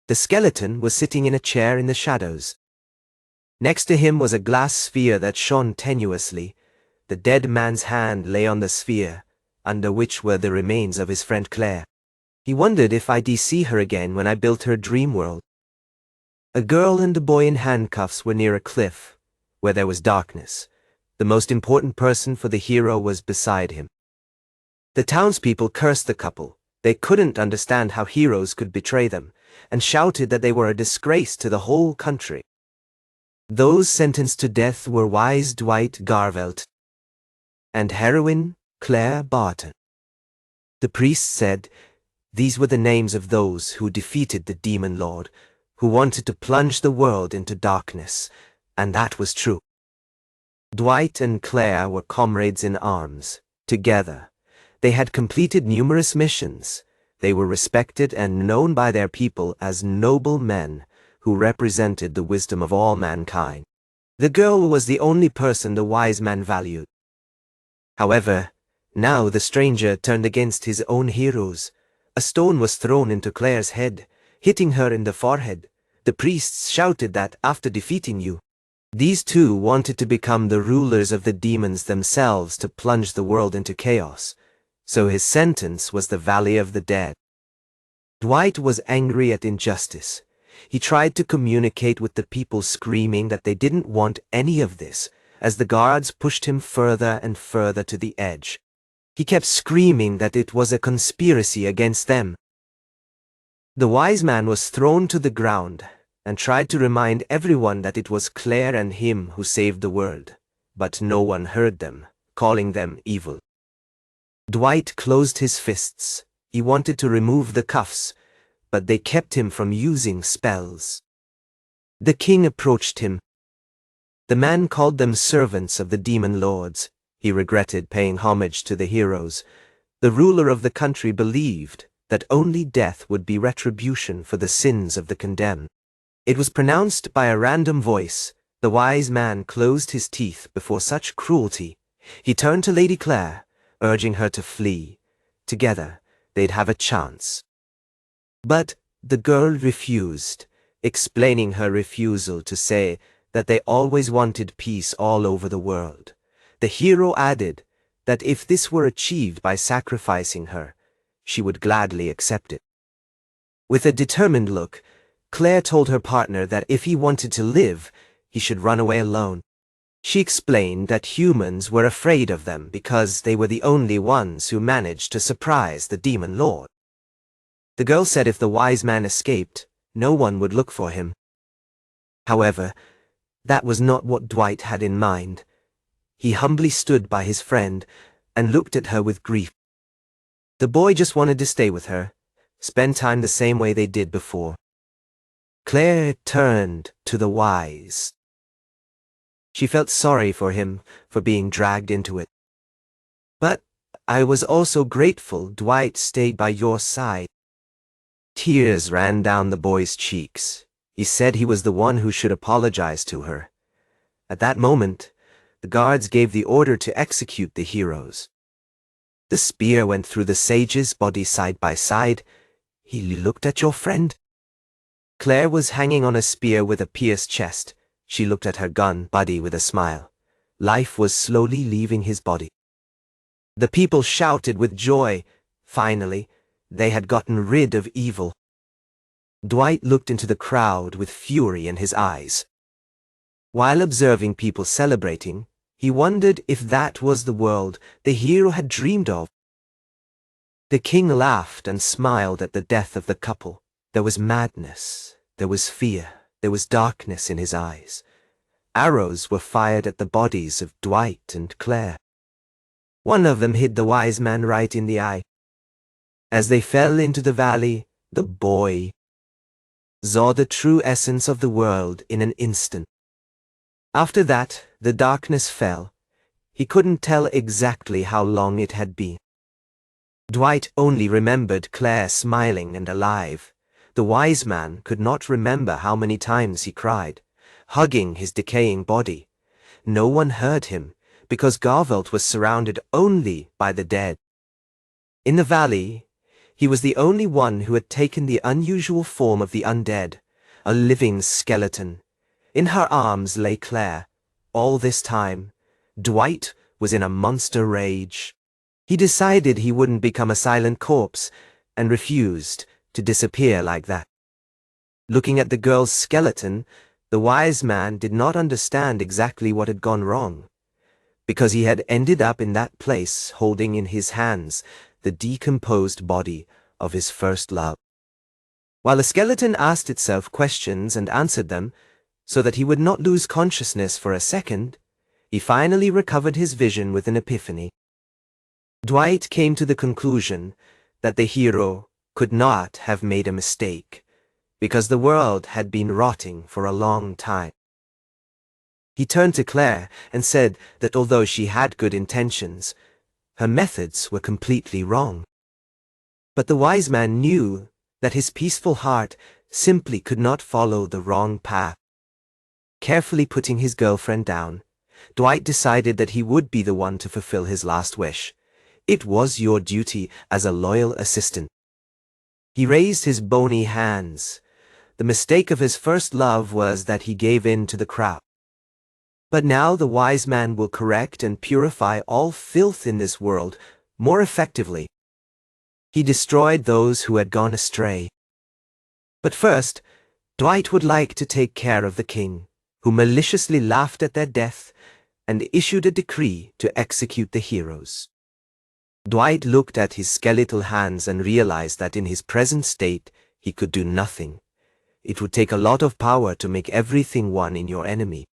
The skeleton was sitting in a chair in the shadows. Next to him was a glass sphere that shone tenuously. The dead man's hand lay on the sphere, under which were the remains of his friend Claire. He wondered if I'd see her again when I built her dream world. A girl and a boy in handcuffs were near a cliff, where there was darkness. The most important person for the hero was beside him. The townspeople cursed the couple. They couldn't understand how heroes could betray them, and shouted that they were a disgrace to the whole country. Those sentenced to death were wise Dwight Garvelt and heroine Claire Barton. The priest said these were the names of those who defeated the demon lord, who wanted to plunge the world into darkness, and that was true. Dwight and Claire were comrades in arms. Together, they had completed numerous missions. They were respected and known by their people as noble men who represented the wisdom of all mankind. The girl was the only person the wise man valued. However, now the stranger turned against his own heroes. A stone was thrown into Claire's head, hitting her in the forehead. The priests shouted that after defeating you, these two wanted to become the rulers of the demons themselves to plunge the world into chaos. So his sentence was the Valley of the Dead. Dwight was angry at injustice. He tried to communicate with the people, screaming that they didn't want any of this, as the guards pushed him further and further to the edge. He kept screaming that it was a conspiracy against them. The wise man was thrown to the ground and tried to remind everyone that it was Claire and him who saved the world, but no one heard them, calling them evil. Dwight closed his fists. He wanted to remove the cuffs, but they kept him from using spells. The king approached him. The man called them servants of the demon lords. He regretted paying homage to the heroes. The ruler of the country believed that only death would be retribution for the sins of the condemned. It was pronounced by a random voice. The wise man closed his teeth before such cruelty. He turned to Lady Claire, urging her to flee. Together, they'd have a chance. But the girl refused, explaining her refusal to say that they always wanted peace all over the world. The hero added that if this were achieved by sacrificing her, she would gladly accept it. With a determined look, Claire told her partner that if he wanted to live, he should run away alone. She explained that humans were afraid of them because they were the only ones who managed to surprise the demon lord. The girl said if the wise man escaped, no one would look for him. However, that was not what Dwight had in mind. He humbly stood by his friend and looked at her with grief. The boy just wanted to stay with her, spend time the same way they did before. Claire turned to the wise. She felt sorry for him for being dragged into it. But I was also grateful Dwight stayed by your side. Tears ran down the boy's cheeks. He said he was the one who should apologize to her. At that moment, the guards gave the order to execute the heroes. The spear went through the sage's body side by side. He looked at your friend. Claire was hanging on a spear with a pierced chest. She looked at her gun buddy with a smile. Life was slowly leaving his body. The people shouted with joy. Finally, they had gotten rid of evil. Dwight looked into the crowd with fury in his eyes. While observing people celebrating, he wondered if that was the world the hero had dreamed of. The king laughed and smiled at the death of the couple. There was madness, there was fear, there was darkness in his eyes. Arrows were fired at the bodies of Dwight and Claire. One of them hit the wise man right in the eye. As they fell into the valley, the boy saw the true essence of the world in an instant. After that, the darkness fell. He couldn't tell exactly how long it had been. Dwight only remembered Claire smiling and alive. The wise man could not remember how many times he cried, hugging his decaying body. No one heard him, because Garvelt was surrounded only by the dead. In the valley, He was the only one who had taken the unusual form of the undead, a living skeleton. In her arms lay Claire. All this time, Dwight was in a monster rage. He decided he wouldn't become a silent corpse and refused to disappear like that. Looking at the girl's skeleton, the wise man did not understand exactly what had gone wrong, because he had ended up in that place holding in his hands the decomposed body of his first love. While the skeleton asked itself questions and answered them, so that he would not lose consciousness for a second, he finally recovered his vision with an epiphany. Dwight came to the conclusion that the hero could not have made a mistake, because the world had been rotting for a long time. He turned to Claire and said that although she had good intentions, her methods were completely wrong. But the wise man knew that his peaceful heart simply could not follow the wrong path. Carefully putting his girlfriend down, Dwight decided that he would be the one to fulfill his last wish. It was your duty as a loyal assistant. He raised his bony hands. The mistake of his first love was that he gave in to the crowd. But now the wise man will correct and purify all filth in this world more effectively. He destroyed those who had gone astray. But first, Dwight would like to take care of the king, who maliciously laughed at their death and issued a decree to execute the heroes. Dwight looked at his skeletal hands and realized that in his present state he could do nothing. It would take a lot of power to make everything one in your enemy.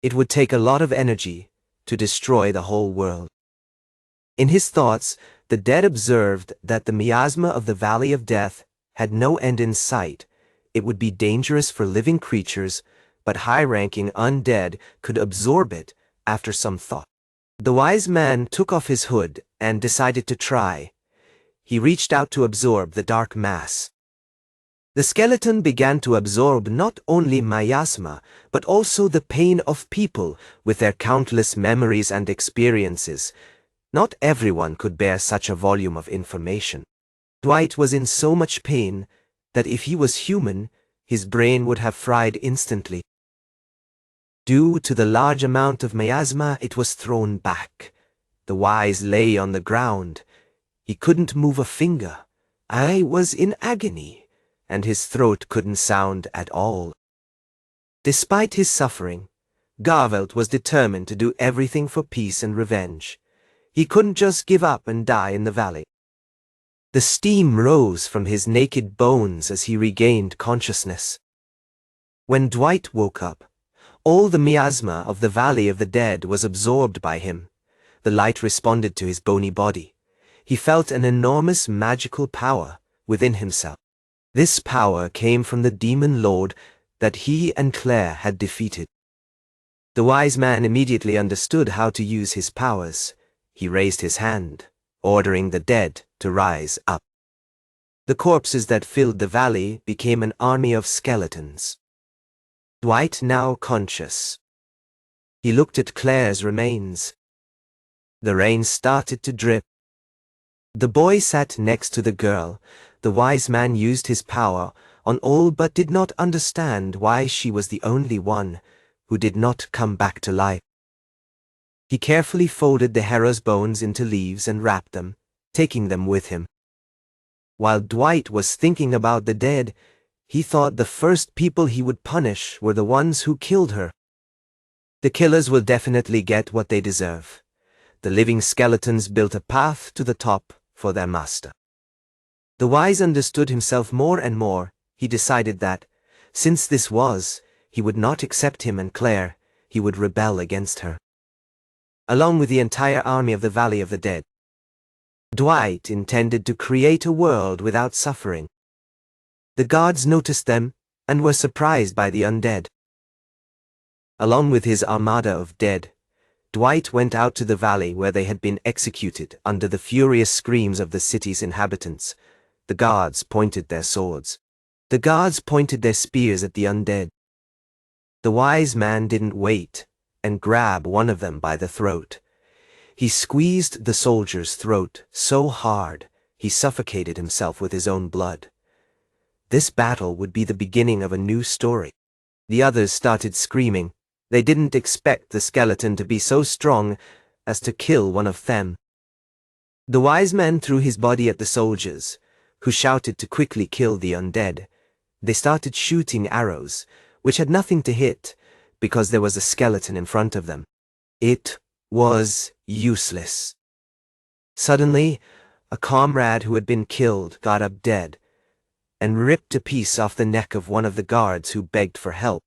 It would take a lot of energy to destroy the whole world. In his thoughts, the dead observed that the miasma of the Valley of Death had no end in sight. It would be dangerous for living creatures, but high-ranking undead could absorb it after some thought. The wise man took off his hood and decided to try. He reached out to absorb the dark mass. The skeleton began to absorb not only miasma, but also the pain of people with their countless memories and experiences. Not everyone could bear such a volume of information. Dwight was in so much pain that if he was human, his brain would have fried instantly. Due to the large amount of miasma, it was thrown back. The wise lay on the ground. He couldn't move a finger. I was in agony, and his throat couldn't sound at all. Despite his suffering, Garvelt was determined to do everything for peace and revenge. He couldn't just give up and die in the valley. The steam rose from his naked bones as he regained consciousness. When Dwight woke up, all the miasma of the Valley of the Dead was absorbed by him. The light responded to his bony body. He felt an enormous magical power within himself. This power came from the demon lord that he and Claire had defeated. The wise man immediately understood how to use his powers. He raised his hand, ordering the dead to rise up. The corpses that filled the valley became an army of skeletons. Dwight now conscious. He looked at Claire's remains. The rain started to drip. The boy sat next to the girl. The wise man used his power on all but did not understand why she was the only one who did not come back to life. He carefully folded the hero's bones into leaves and wrapped them, taking them with him. While Dwight was thinking about the dead, he thought the first people he would punish were the ones who killed her. The killers will definitely get what they deserve. The living skeletons built a path to the top for their master. The wise understood himself more and more. He decided that, since this was, he would not accept him and Claire, he would rebel against her. Along with the entire army of the Valley of the Dead, Dwight intended to create a world without suffering. The gods noticed them and were surprised by the undead. Along with his armada of dead, Dwight went out to the valley where they had been executed under the furious screams of the city's inhabitants. The guards pointed their swords. The guards pointed their spears at the undead. The wise man didn't wait and grab one of them by the throat. He squeezed the soldier's throat so hard he suffocated himself with his own blood. This battle would be the beginning of a new story. The others started screaming. They didn't expect the skeleton to be so strong as to kill one of them. The wise man threw his body at the soldiers, who shouted to quickly kill the undead. They started shooting arrows, which had nothing to hit, because there was a skeleton in front of them. It was useless. Suddenly, a comrade who had been killed got up dead, and ripped a piece off the neck of one of the guards who begged for help.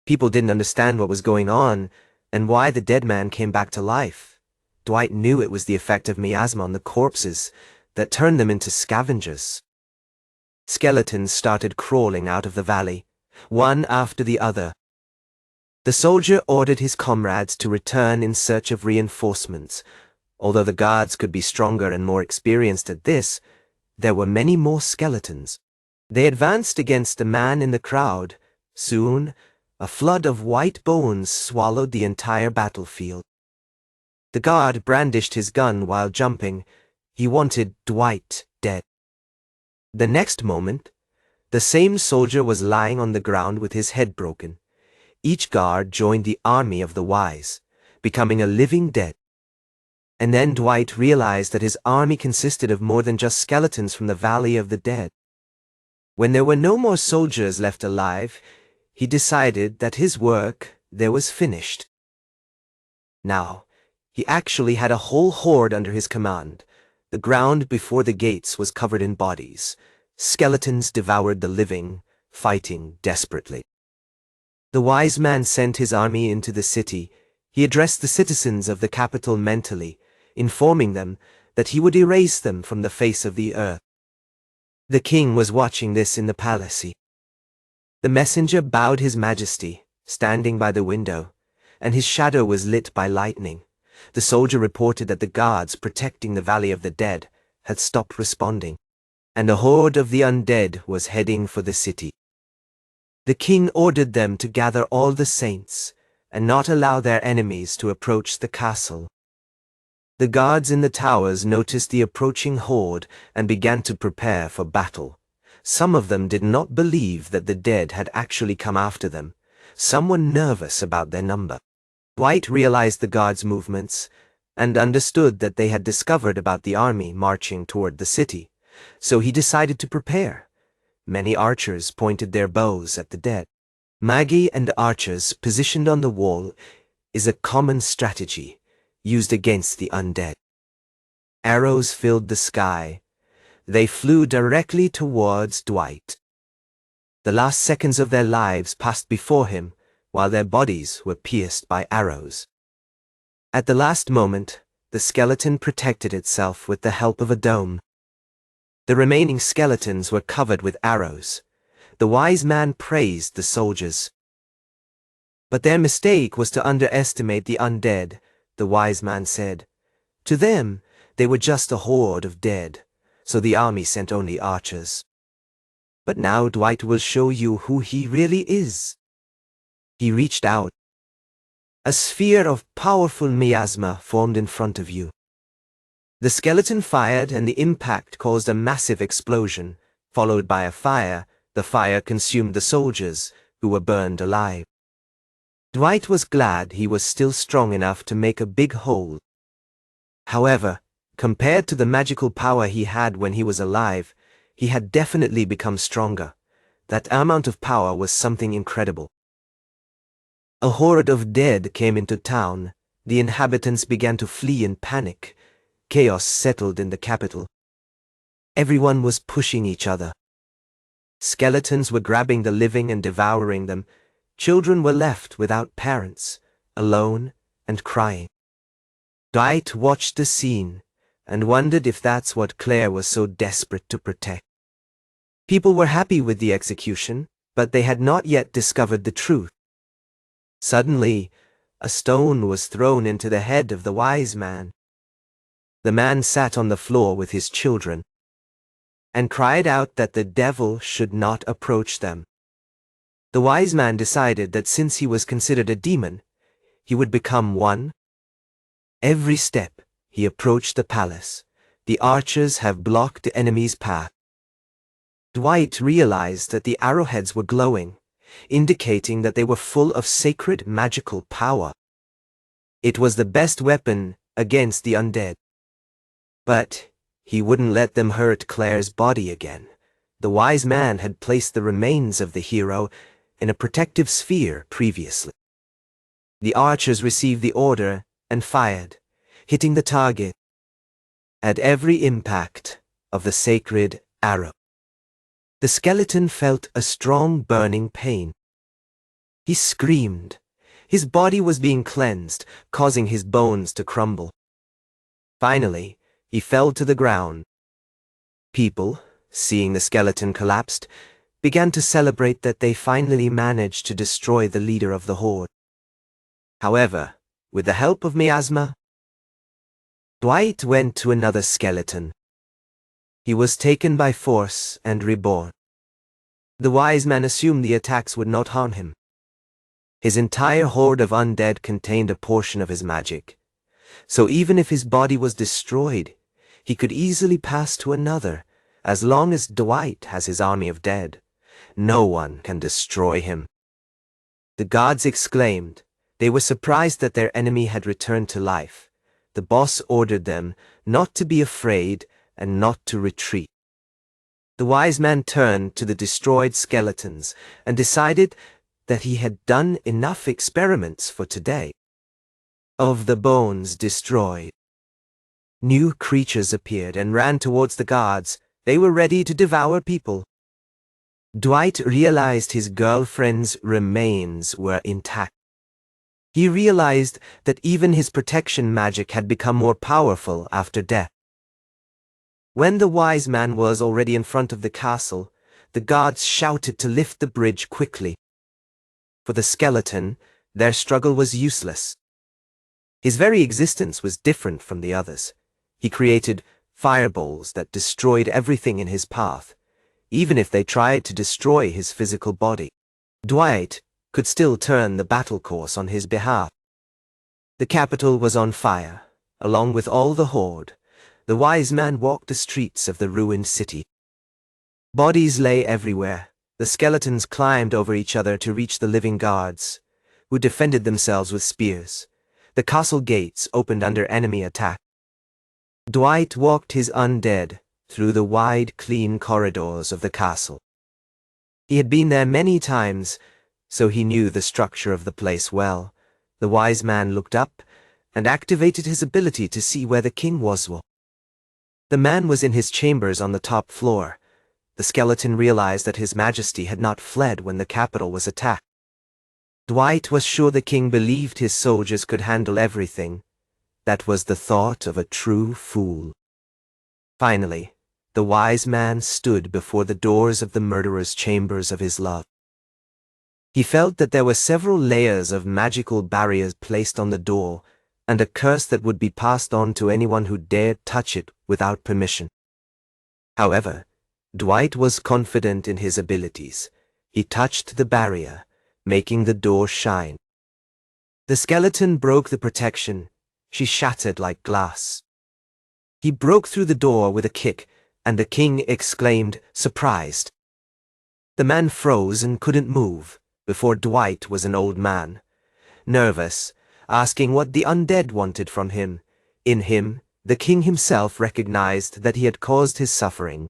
People didn't understand what was going on, and why the dead man came back to life. Dwight knew it was the effect of miasma on the corpses that turned them into scavengers. Skeletons started crawling out of the valley, one after the other. The soldier ordered his comrades to return in search of reinforcements. Although the guards could be stronger and more experienced at this, there were many more skeletons. They advanced against the man in the crowd. Soon, a flood of white bones swallowed the entire battlefield. The guard brandished his gun while jumping. He wanted Dwight dead. The next moment, the same soldier was lying on the ground with his head broken. Each guard joined the army of the wise, becoming a living dead. And then Dwight realized that his army consisted of more than just skeletons from the Valley of the Dead. When there were no more soldiers left alive, he decided that his work there was finished. Now, he actually had a whole horde under his command. The ground before the gates was covered in bodies. Skeletons devoured the living, fighting desperately. The wise man sent his army into the city. He addressed the citizens of the capital mentally, informing them that he would erase them from the face of the earth. The king was watching this in the palace. The messenger bowed his majesty, standing by the window, and his shadow was lit by lightning. The soldier reported that the guards protecting the Valley of the Dead had stopped responding, and a horde of the undead was heading for the city. The king ordered them to gather all the saints and not allow their enemies to approach the castle. The guards in the towers noticed the approaching horde and began to prepare for battle. Some of them did not believe that the dead had actually come after them. Some were nervous about their number. Dwight realized the guards' movements and understood that they had discovered about the army marching toward the city, so he decided to prepare. Many archers pointed their bows at the dead. Magi and archers positioned on the wall is a common strategy used against the undead. Arrows filled the sky. They flew directly towards Dwight. The last seconds of their lives passed before him, while their bodies were pierced by arrows. At the last moment, the skeleton protected itself with the help of a dome. The remaining skeletons were covered with arrows. The wise man praised the soldiers. But their mistake was to underestimate the undead, the wise man said. To them, they were just a horde of dead, so the army sent only archers. But now Dwight will show you who he really is. He reached out. A sphere of powerful miasma formed in front of you. The skeleton fired, and the impact caused a massive explosion, followed by a fire. The fire consumed the soldiers, who were burned alive. Dwight was glad he was still strong enough to make a big hole. However, compared to the magical power he had when he was alive, he had definitely become stronger. That amount of power was something incredible. A horde of dead came into town. The inhabitants began to flee in panic. Chaos settled in the capital. Everyone was pushing each other. Skeletons were grabbing the living and devouring them. Children were left without parents, alone and crying. Dwight watched the scene and wondered if that's what Claire was so desperate to protect. People were happy with the execution, but they had not yet discovered the truth. Suddenly, a stone was thrown into the head of the wise man. The man sat on the floor with his children and cried out that the devil should not approach them. The wise man decided that since he was considered a demon, he would become one. Every step he approached the palace, The archers have blocked the enemy's path. Dwight realized that the arrowheads were glowing, indicating that they were full of sacred magical power. It was the best weapon against the undead. But he wouldn't let them hurt Claire's body again. The wise man had placed the remains of the hero in a protective sphere previously. The archers received the order and fired, hitting the target at every impact of the sacred arrow. The skeleton felt a strong burning pain. He screamed. His body was being cleansed, causing his bones to crumble. Finally, he fell to the ground. People, seeing the skeleton collapsed, began to celebrate that they finally managed to destroy the leader of the horde. However, with the help of miasma, Dwight went to another skeleton. He was taken by force and reborn. The wise man assumed the attacks would not harm him. His entire horde of undead contained a portion of his magic, so even if his body was destroyed, he could easily pass to another. As long as Dwight has his army of dead, no one can destroy him. The gods exclaimed. They were surprised that their enemy had returned to life. The boss ordered them not to be afraid and not to retreat. The wise man turned to the destroyed skeletons and decided that he had done enough experiments for today. Of the bones destroyed, new creatures appeared and ran towards the guards. They were ready to devour people. Dwight realized his girlfriend's remains were intact. He realized that even his protection magic had become more powerful after death. When the wise man was already in front of the castle, the guards shouted to lift the bridge quickly. For the skeleton, their struggle was useless. His very existence was different from the others. He created fireballs that destroyed everything in his path, even if they tried to destroy his physical body. Dwight could still turn the battle course on his behalf. The capital was on fire, along with all the horde. The wise man walked the streets of the ruined city. Bodies lay everywhere. The skeletons climbed over each other to reach the living guards, who defended themselves with spears. The castle gates opened under enemy attack. Dwight walked his undead through the wide, clean corridors of the castle. He had been there many times, so he knew the structure of the place well. The wise man looked up and activated his ability to see where the king was. The man was in his chambers on the top floor. The skeleton realized that His Majesty had not fled when the capital was attacked. Dwight was sure the king believed his soldiers could handle everything. That was the thought of a true fool. Finally, the wise man stood before the doors of the murderer's chambers of his love. He felt that there were several layers of magical barriers placed on the door, and a curse that would be passed on to anyone who dared touch it without permission. However, Dwight was confident in his abilities. He touched the barrier, making the door shine. The skeleton broke the protection. She shattered like glass. He broke through the door with a kick, and the king exclaimed, surprised. The man froze and couldn't move. Before Dwight was an old man, nervous, asking what the undead wanted from him. In him, the king himself recognized that he had caused his suffering.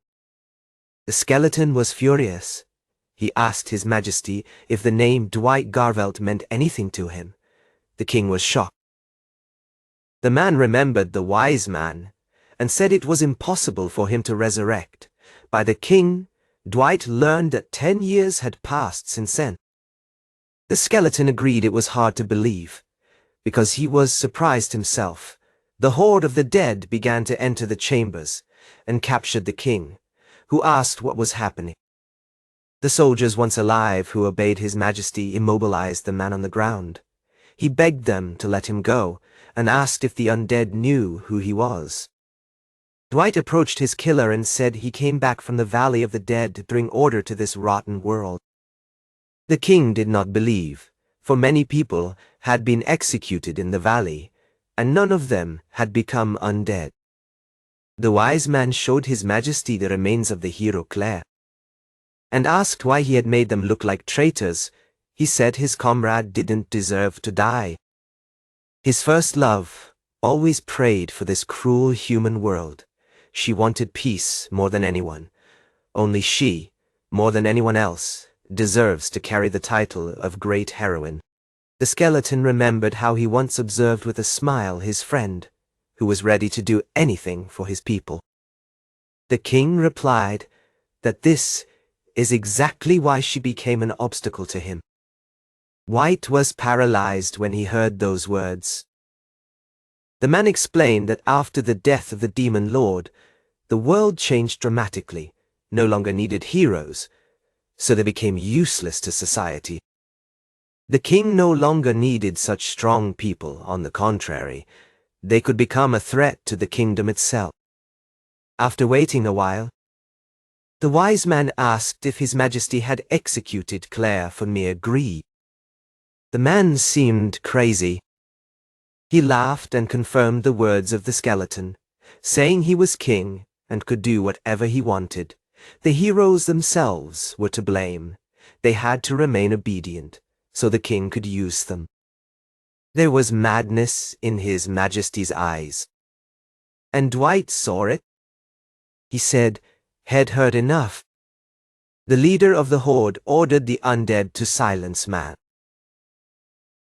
The skeleton was furious. He asked His Majesty if the name Dwight Garvelt meant anything to him. The king was shocked. The man remembered the wise man and said it was impossible for him to resurrect. By the king, Dwight learned that 10 years had passed since then. The skeleton agreed it was hard to believe, because he was surprised himself. The horde of the dead began to enter the chambers and captured the king, who asked what was happening. The soldiers once alive who obeyed His Majesty immobilized the man on the ground. He begged them to let him go and asked if the undead knew who he was. Dwight approached his killer and said he came back from the Valley of the Dead to bring order to this rotten world. The king did not believe, for many people had been executed in the valley, and none of them had become undead. The wise man showed His Majesty the remains of the hero Claire, and asked why he had made them look like traitors. He said his comrade didn't deserve to die. His first love always prayed for this cruel human world. She wanted peace more than anyone. Only she, more than anyone else, deserves to carry the title of great heroine. The skeleton remembered how he once observed with a smile his friend, who was ready to do anything for his people. The king replied that this is exactly why she became an obstacle to him. Dwight was paralyzed when he heard those words. The man explained that after the death of the demon lord, the world changed dramatically, no longer needed heroes, so they became useless to society. The king no longer needed such strong people. On the contrary, they could become a threat to the kingdom itself. After waiting a while, the wise man asked if His Majesty had executed Claire for mere greed. The man seemed crazy. He laughed and confirmed the words of the skeleton, saying he was king and could do whatever he wanted. The heroes themselves were to blame. They had to remain obedient, so the king could use them. There was madness in His Majesty's eyes, and Dwight saw it. He said, "Head hurt enough." The leader of the horde ordered the undead to silence man.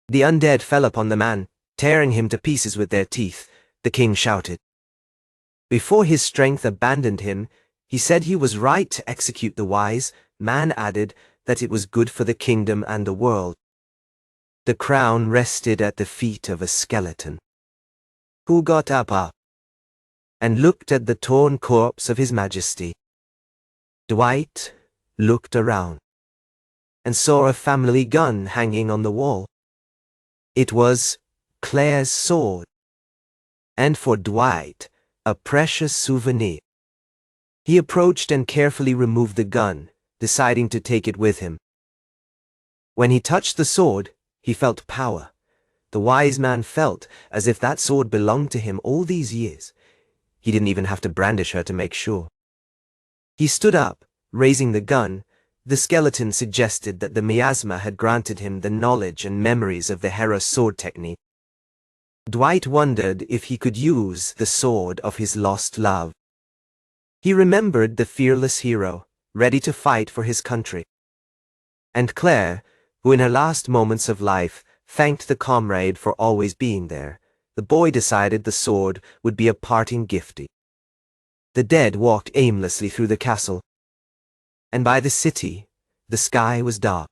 The undead fell upon the man, tearing him to pieces with their teeth. The king shouted. Before his strength abandoned him, he said he was right to execute the wise man, added that it was good for the kingdom and the world. The crown rested at the feet of a skeleton, who got up and looked at the torn corpse of His Majesty. Dwight looked around and saw a family gun hanging on the wall. It was Claire's sword, and for Dwight, a precious souvenir. He approached and carefully removed the gun, deciding to take it with him. When he touched the sword, he felt power. The wise man felt as if that sword belonged to him all these years. He didn't even have to brandish her to make sure. He stood up, raising the gun. The skeleton suggested that the miasma had granted him the knowledge and memories of the Hera's sword technique. Dwight wondered if he could use the sword of his lost love. He remembered the fearless hero, ready to fight for his country. And Claire, who in her last moments of life thanked the comrade for always being there. The boy decided the sword would be a parting gift. The dead walked aimlessly through the castle, and by the city, the sky was dark.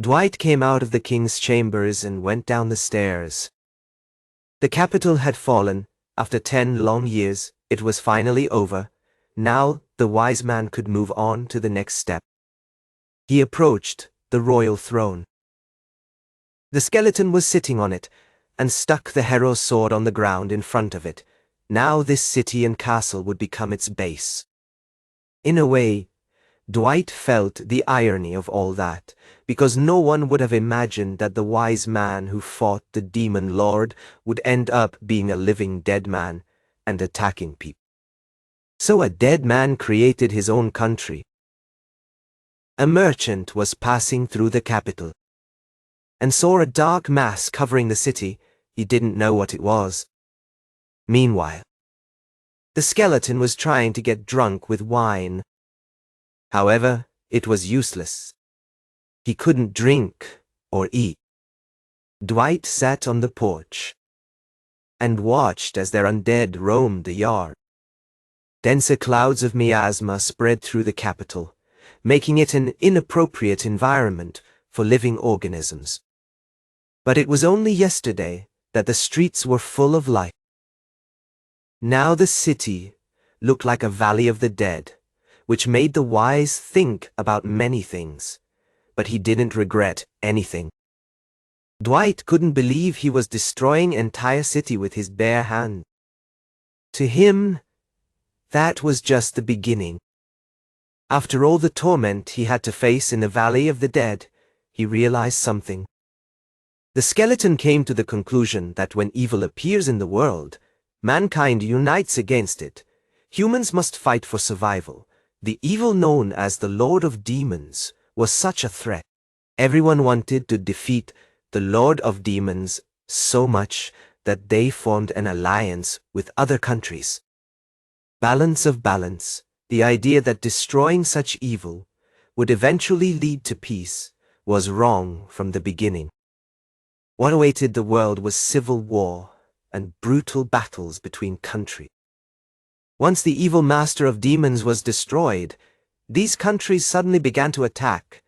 Dwight came out of the king's chambers and went down the stairs. The capital had fallen. After 10 long years, it was finally over. Now the wise man could move on to the next step. He approached the royal throne. The skeleton was sitting on it, and stuck the hero's sword on the ground in front of it. Now this city and castle would become its base. In a way, Dwight felt the irony of all that, because no one would have imagined that the wise man who fought the demon lord would end up being a living dead man and attacking people. So a dead man created his own country. A merchant was passing through the capital and saw a dark mass covering the city. He didn't know what it was. Meanwhile, the skeleton was trying to get drunk with wine. However, it was useless. He couldn't drink or eat. Dwight sat on the porch and watched as their undead roamed the yard. Denser clouds of miasma spread through the capital, making it an inappropriate environment for living organisms. But it was only yesterday that the streets were full of light. Now the city looked like a valley of the dead, which made the wise think about many things, but he didn't regret anything. Dwight couldn't believe he was destroying an entire city with his bare hand. To him, that was just the beginning. After all the torment he had to face in the Valley of the Dead, he realized something. The skeleton came to the conclusion that when evil appears in the world, mankind unites against it, Humans must fight for survival. The evil known as the Lord of Demons was such a threat. Everyone wanted to defeat the Lord of Demons so much that they formed an alliance with other countries. Balance of balance, the idea that destroying such evil would eventually lead to peace, was wrong from the beginning. What awaited the world was civil war and brutal battles between countries. Once the evil master of demons was destroyed, these countries suddenly began to attack.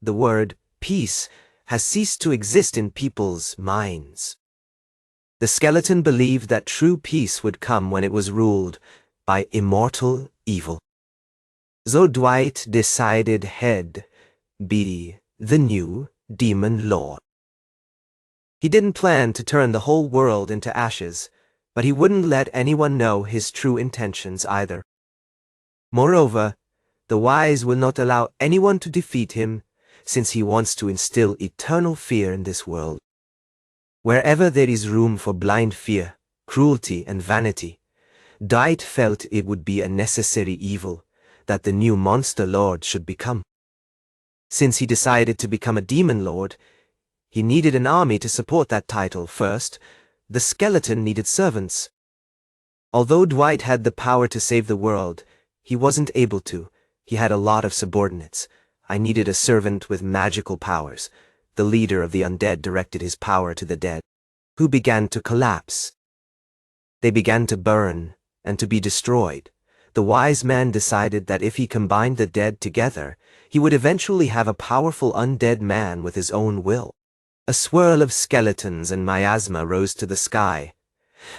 The word peace has ceased to exist in people's minds. The skeleton believed that true peace would come when it was ruled by immortal evil. So Dwight decided he'd be the new demon lord. He didn't plan to turn the whole world into ashes, but he wouldn't let anyone know his true intentions either. Moreover, the wise will not allow anyone to defeat him, since he wants to instill eternal fear in this world. Wherever there is room for blind fear, cruelty, and vanity, Dwight felt it would be a necessary evil that the new monster lord should become. Since he decided to become a demon lord, he needed an army to support that title. First, the skeleton needed servants. Although Dwight had the power to save the world, he wasn't able to. He had a lot of subordinates. I needed a servant with magical powers. The leader of the undead directed his power to the dead, who began to collapse. They began to burn and to be destroyed. The wise man decided that if he combined the dead together, he would eventually have a powerful undead man with his own will. A swirl of skeletons and miasma rose to the sky.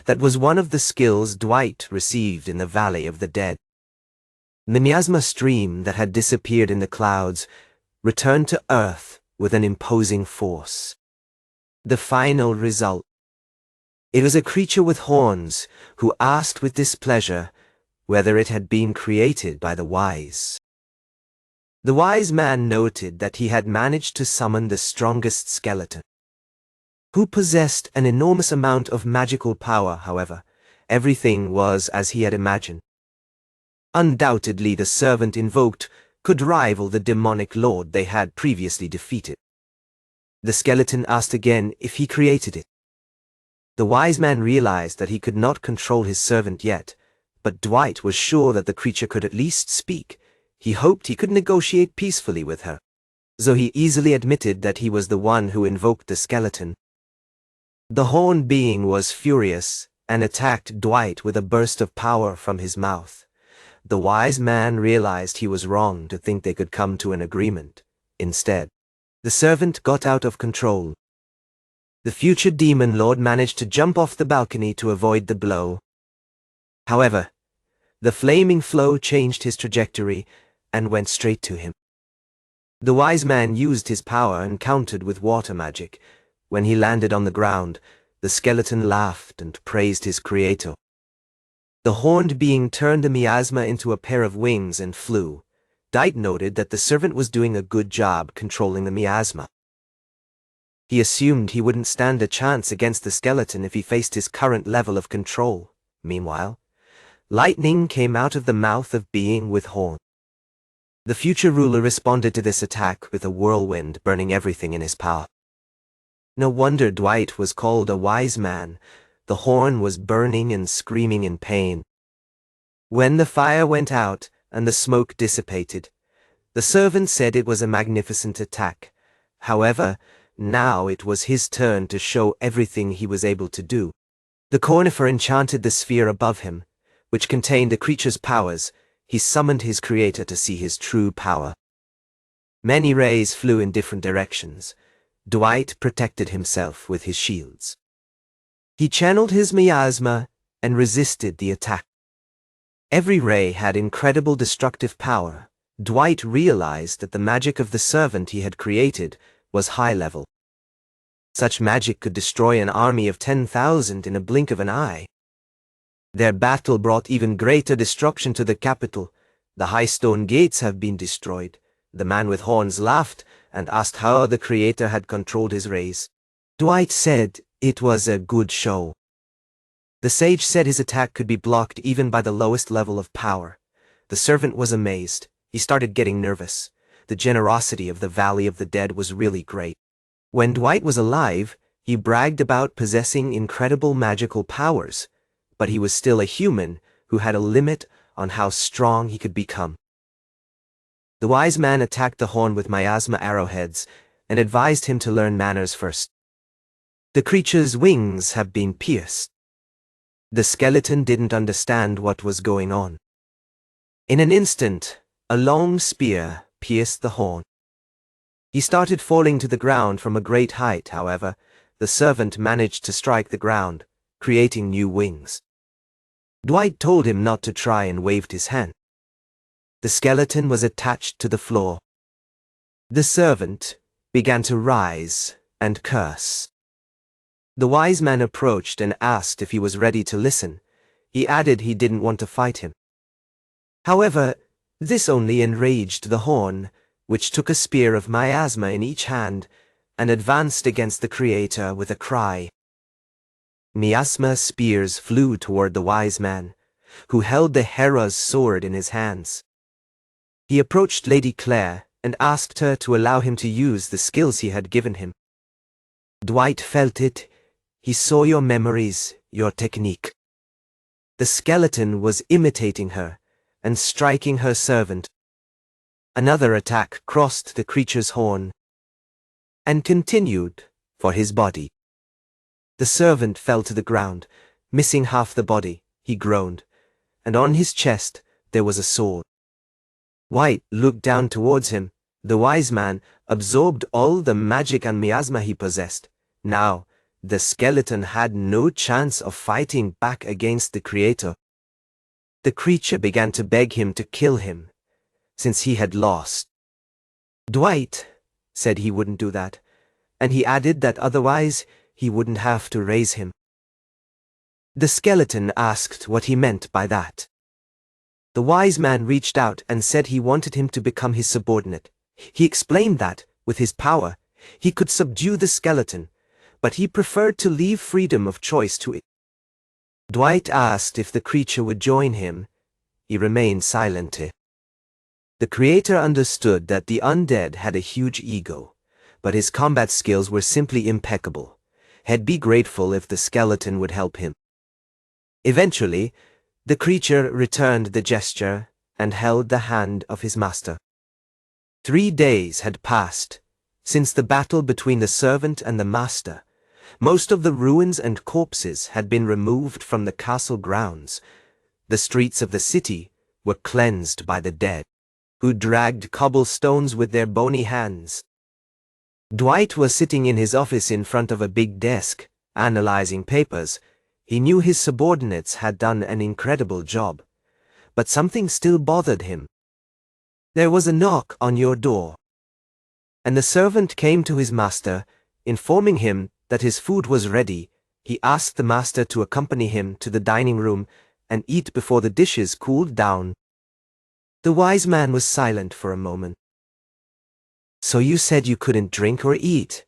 That was one of the skills Dwight received in the Valley of the Dead. The miasma stream that had disappeared in the clouds returned to Earth with an imposing force. The final result. It was a creature with horns who asked with displeasure whether it had been created by the wise. The wise man noted that he had managed to summon the strongest skeleton, who possessed an enormous amount of magical power. However, everything was as he had imagined. Undoubtedly, the servant invoked could rival the demonic lord they had previously defeated. The skeleton asked again if he created it. The wise man realized that he could not control his servant yet, but Dwight was sure that the creature could at least speak. He hoped he could negotiate peacefully with her. So he easily admitted that he was the one who invoked the skeleton. The horned being was furious and attacked Dwight with a burst of power from his mouth. The wise man realized he was wrong to think they could come to an agreement. Instead, the servant got out of control. The future demon lord managed to jump off the balcony to avoid the blow. However, the flaming flow changed his trajectory and went straight to him. The wise man used his power and countered with water magic. When he landed on the ground, the skeleton laughed and praised his creator. The horned being turned the miasma into a pair of wings and flew. Dwight noted that the servant was doing a good job controlling the miasma. He assumed he wouldn't stand a chance against the skeleton if he faced his current level of control. Meanwhile, lightning came out of the mouth of being with horn. The future ruler responded to this attack with a whirlwind, burning everything in his path. No wonder Dwight was called a wise man. The horn was burning and screaming in pain. When the fire went out and the smoke dissipated, the servant said it was a magnificent attack. However, now it was his turn to show everything he was able to do. The conifer enchanted the sphere above him, which contained the creature's powers. He summoned his creator to see his true power. Many rays flew in different directions. Dwight protected himself with his shields. He channeled his miasma and resisted the attack. Every ray had incredible destructive power. Dwight realized that the magic of the servant he had created was high level. Such magic could destroy an army of 10,000 in a blink of an eye. Their battle brought even greater destruction to the capital. The high stone gates have been destroyed. The man with horns laughed and asked how the creator had controlled his rays. Dwight said it was a good show. The sage said his attack could be blocked even by the lowest level of power. The servant was amazed. He started getting nervous. The generosity of the Valley of the Dead was really great. When Dwight was alive, he bragged about possessing incredible magical powers, but he was still a human who had a limit on how strong he could become. The wise man attacked the horn with miasma arrowheads and advised him to learn manners first. The creature's wings have been pierced. The skeleton didn't understand what was going on. In an instant, a long spear pierced the horn. He started falling to the ground from a great height. However, the servant managed to strike the ground, creating new wings. Dwight told him not to try and waved his hand. The skeleton was attached to the floor. The servant began to rise and curse. The wise man approached and asked if he was ready to listen. He added he didn't want to fight him. However, this only enraged the horn, which took a spear of miasma in each hand and advanced against the creator with a cry. Miasma spears flew toward the wise man, who held the Hera's sword in his hands. He approached Lady Claire and asked her to allow him to use the skills he had given him. Dwight felt it. He saw your memories, your technique. The skeleton was imitating her and striking her servant. Another attack crossed the creature's horn and continued for his body. The servant fell to the ground, missing half the body. He groaned, and on his chest there was a sword. White looked down towards him. The wise man absorbed all the magic and miasma he possessed. Now, the skeleton had no chance of fighting back against the creator. The creature began to beg him to kill him, since he had lost. Dwight said he wouldn't do that, and he added that otherwise he wouldn't have to raise him. The skeleton asked what he meant by that. The wise man reached out and said he wanted him to become his subordinate. He explained that, with his power, he could subdue the skeleton, but he preferred to leave freedom of choice to it. Dwight asked if the creature would join him. He remained silent. The creator understood that the undead had a huge ego, but his combat skills were simply impeccable. He'd be grateful if the skeleton would help him. Eventually, the creature returned the gesture and held the hand of his master. 3 days had passed since the battle between the servant and the master. Most of the ruins and corpses had been removed from the castle grounds. The streets of the city were cleansed by the dead, who dragged cobblestones with their bony hands. Dwight was sitting in his office in front of a big desk, analyzing papers. He knew his subordinates had done an incredible job, but something still bothered him. There was a knock on your door, and the servant came to his master, informing him that his food was ready. He asked the master to accompany him to the dining room and eat before the dishes cooled down. The wise man was silent for a moment. So you said you couldn't drink or eat,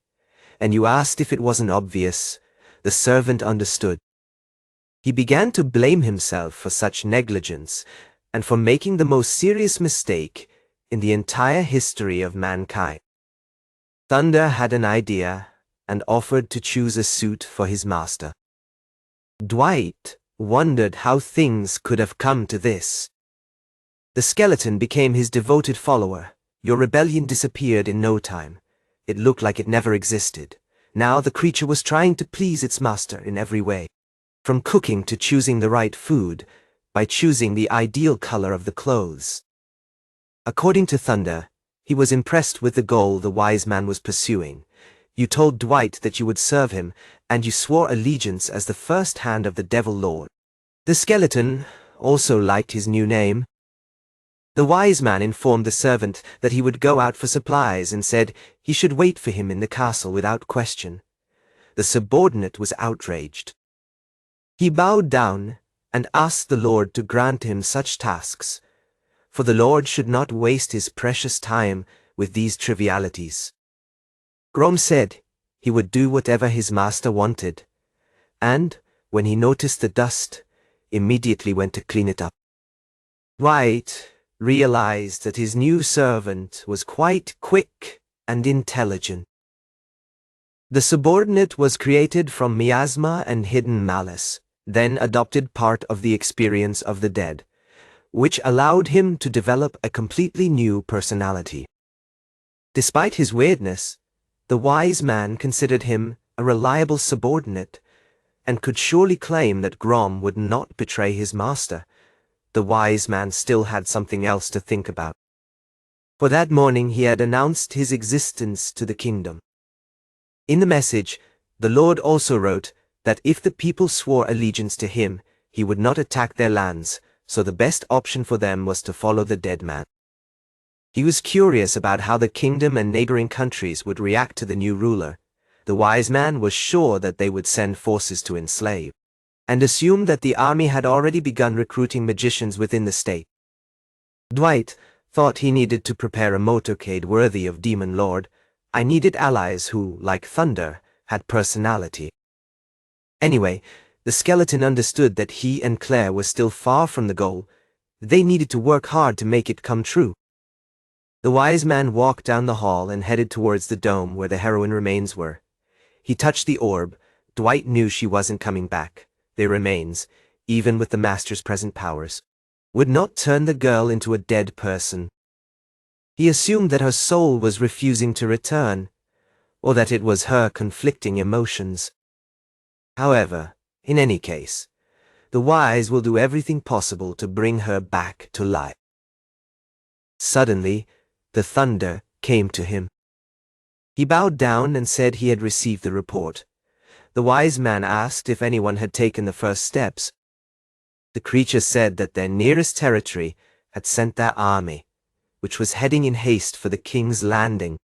and you asked if it wasn't obvious. The servant understood. He began to blame himself for such negligence and for making the most serious mistake in the entire history of mankind. Thunder had an idea and offered to choose a suit for his master. Dwight wondered how things could have come to this. The skeleton became his devoted follower. Your rebellion disappeared in no time. It looked like it never existed. Now the creature was trying to please its master in every way. From cooking to choosing the right food, by choosing the ideal color of the clothes. According to Thunder, he was impressed with the goal the wise man was pursuing. You told Dwight that you would serve him, and you swore allegiance as the first hand of the Devil Lord. The skeleton also liked his new name. The wise man informed the servant that he would go out for supplies and said he should wait for him in the castle without question. The subordinate was outraged. He bowed down and asked the Lord to grant him such tasks, for the Lord should not waste his precious time with these trivialities. Grom said he would do whatever his master wanted, and, when he noticed the dust, immediately went to clean it up. Dwight realized that his new servant was quite quick and intelligent. The subordinate was created from miasma and hidden malice, then adopted part of the experience of the dead, which allowed him to develop a completely new personality. Despite his weirdness, the wise man considered him a reliable subordinate and could surely claim that Grom would not betray his master. The wise man still had something else to think about. For that morning he had announced his existence to the kingdom. In the message, the Lord also wrote that if the people swore allegiance to him, he would not attack their lands, so the best option for them was to follow the dead man. He was curious about how the kingdom and neighboring countries would react to the new ruler. The wise man was sure that they would send forces to enslave, and assumed that the army had already begun recruiting magicians within the state. Dwight thought he needed to prepare a motorcade worthy of Demon Lord. I needed allies who, like thunder, had personality. Anyway, the skeleton understood that he and Claire were still far from the goal. They needed to work hard to make it come true. The wise man walked down the hall and headed towards the dome where the heroine remains were. He touched the orb. Dwight knew she wasn't coming back. Their remains, even with the master's present powers, would not turn the girl into a dead person. He assumed that her soul was refusing to return, or that it was her conflicting emotions. However, in any case, the wise will do everything possible to bring her back to life. Suddenly, the thunder came to him. He bowed down and said he had received the report. The wise man asked if anyone had taken the first steps. The creature said that their nearest territory had sent their army, which was heading in haste for the king's landing.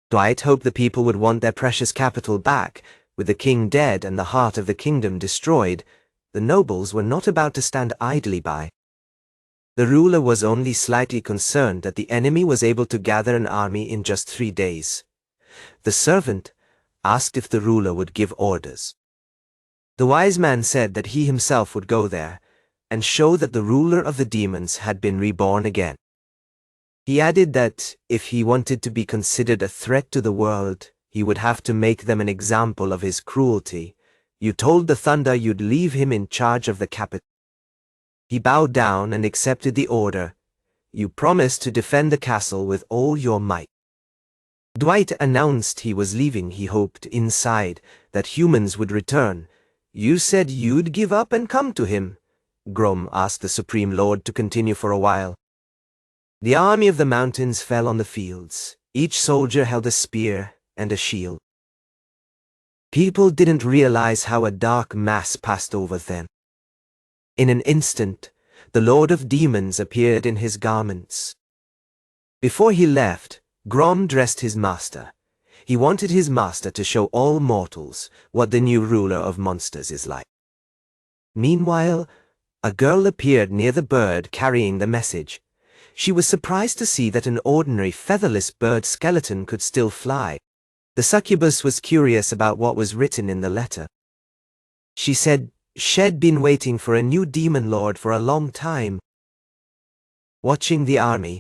Dwight hoped the people would want their precious capital back. With the king dead and the heart of the kingdom destroyed, the nobles were not about to stand idly by. The ruler was only slightly concerned that the enemy was able to gather an army in just 3 days. The servant asked if the ruler would give orders. The wise man said that he himself would go there and show that the ruler of the demons had been reborn again. He added that if he wanted to be considered a threat to the world, he would have to make them an example of his cruelty. You told the thunder you'd leave him in charge of the capital. He bowed down and accepted the order. You promised to defend the castle with all your might. Dwight announced he was leaving. He hoped inside that humans would return. You said you'd give up and come to him. Grom asked the Supreme Lord to continue for a while. The army of the mountains fell on the fields. Each soldier held a spear and a shield. People didn't realize how a dark mass passed over them. In an instant, the Lord of Demons appeared in his garments. Before he left, Grom dressed his master. He wanted his master to show all mortals what the new ruler of monsters is like. Meanwhile, a girl appeared near the bird carrying the message. She was surprised to see that an ordinary featherless bird skeleton could still fly. The succubus was curious about what was written in the letter. She said she'd been waiting for a new demon lord for a long time. Watching the army,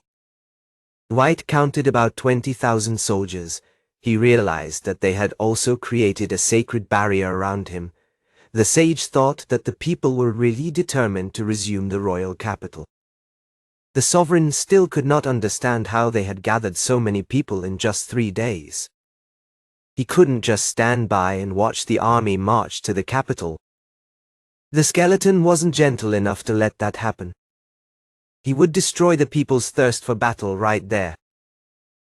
Dwight counted about 20,000 soldiers. He realized that they had also created a sacred barrier around him. The sage thought that the people were really determined to resume the royal capital. The sovereign still could not understand how they had gathered so many people in just 3 days. He couldn't just stand by and watch the army march to the capital. The skeleton wasn't gentle enough to let that happen. He would destroy the people's thirst for battle right there.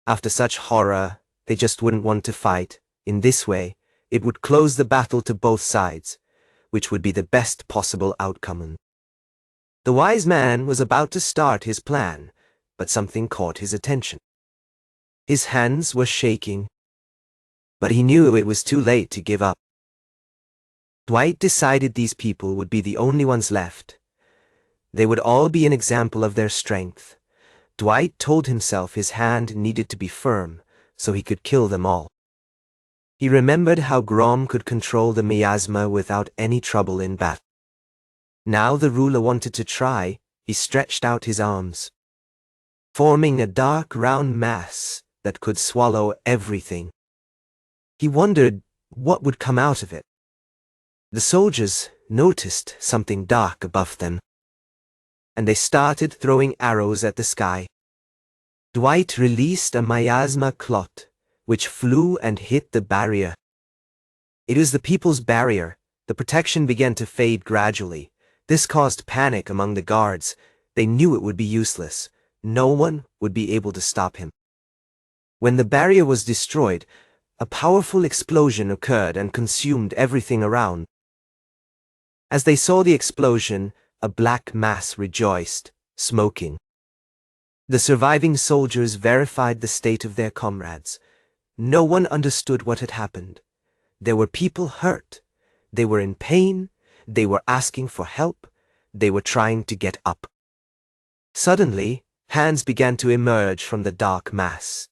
After such horror, they just wouldn't want to fight. In this way, it would close the battle to both sides, which would be the best possible outcome. The wise man was about to start his plan, but something caught his attention. His hands were shaking, but he knew it was too late to give up. Dwight decided these people would be the only ones left. They would all be an example of their strength. Dwight told himself his hand needed to be firm so he could kill them all. He remembered how Grom could control the miasma without any trouble in battle. Now the ruler wanted to try. He stretched out his arms, forming a dark round mass that could swallow everything. He wondered what would come out of it. The soldiers noticed something dark above them, and they started throwing arrows at the sky. Dwight released a miasma clot, which flew and hit the barrier. It was the people's barrier. The protection began to fade gradually. This caused panic among the guards. They knew it would be useless. No one would be able to stop him. When the barrier was destroyed, a powerful explosion occurred and consumed everything around. As they saw the explosion, a black mass rejoiced, smoking. The surviving soldiers verified the state of their comrades. No one understood what had happened. There were people hurt. They were in pain. They were asking for help. They were trying to get up. Suddenly, hands began to emerge from the dark mass.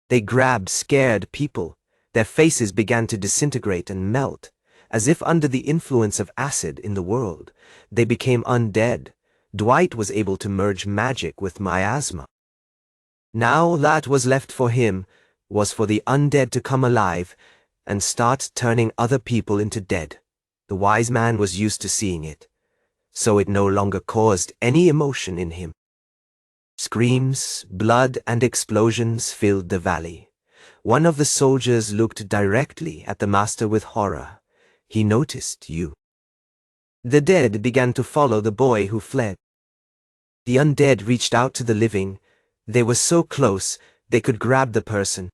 They grabbed scared people. Their faces began to disintegrate and melt. As if under the influence of acid in the world, they became undead. Dwight was able to merge magic with miasma. Now that was left for him was for the undead to come alive and start turning other people into dead. The wise man was used to seeing it, so it no longer caused any emotion in him. Screams, blood, and explosions filled the valley. One of the soldiers looked directly at the master with horror. He noticed you. The dead began to follow the boy who fled. The undead reached out to the living. They were so close they could grab the person.